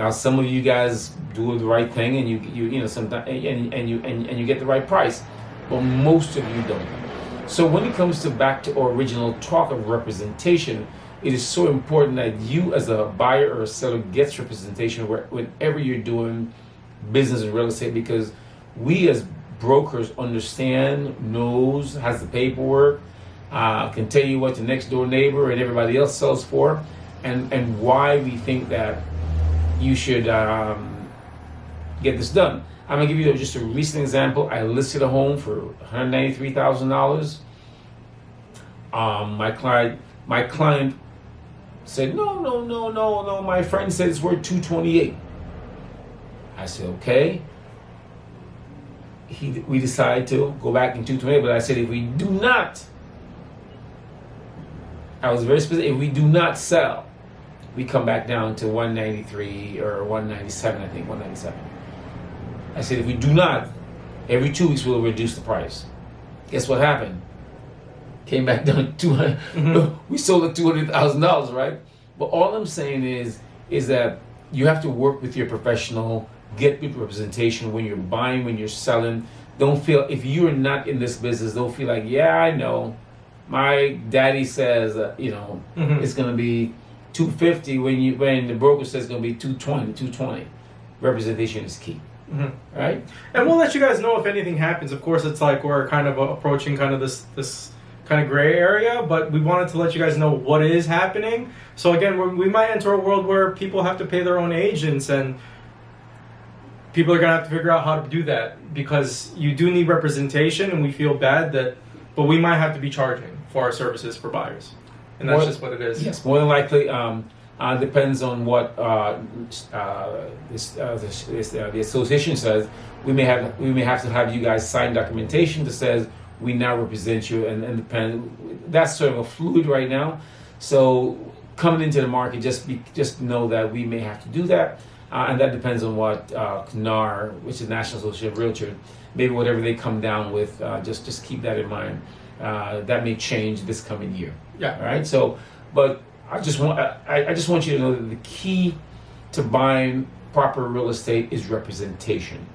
Now, some of you guys do the right thing, and you know sometimes and you get the right price, but most of you don't. So when it comes to back to our original talk of representation, it is so important that you as a buyer or a seller gets representation whenever you're doing business in real estate, because we as brokers understand, knows, has the paperwork, can tell you what the next door neighbor and everybody else sells for, and why we think that you should get this done. I'm gonna give you just a recent example. I listed a home for $193,000. My client said, no. My friend said it's worth $228. I said, okay. We decided to go back in $228, but I said, if we do not, I was very specific, if we do not sell, we come back down to 193 or 197, I think, 197. I said, if we do not, every 2 weeks we'll reduce the price. Guess what happened? Came back down to 200. We sold at $200,000, right? But all I'm saying is that you have to work with your professional, get good representation when you're buying, when you're selling. Don't feel, if you're not in this business, don't feel like, yeah, I know. My daddy says, it's going to be $250 when the broker says it's going to be $220. Representation is key. Right? And we'll let you guys know if anything happens. Of course, it's like we're kind of approaching kind of this kind of gray area, but we wanted to let you guys know what is happening. So again, we might enter a world where people have to pay their own agents, and people are going to have to figure out how to do that, because you do need representation, and we feel bad but we might have to be charging for our services for buyers. And that's just what it is. Yes, more than likely. Depends on what the association says. We may have to have you guys sign documentation that says we now represent you, and depend. That's sort of a fluid right now. So coming into the market, just know that we may have to do that, and that depends on what NAR, which is National Association of Realtors, maybe whatever they come down with. Just keep that in mind. That may change this coming year. Yeah. All right. So, but I just want you to know that the key to buying proper real estate is representation.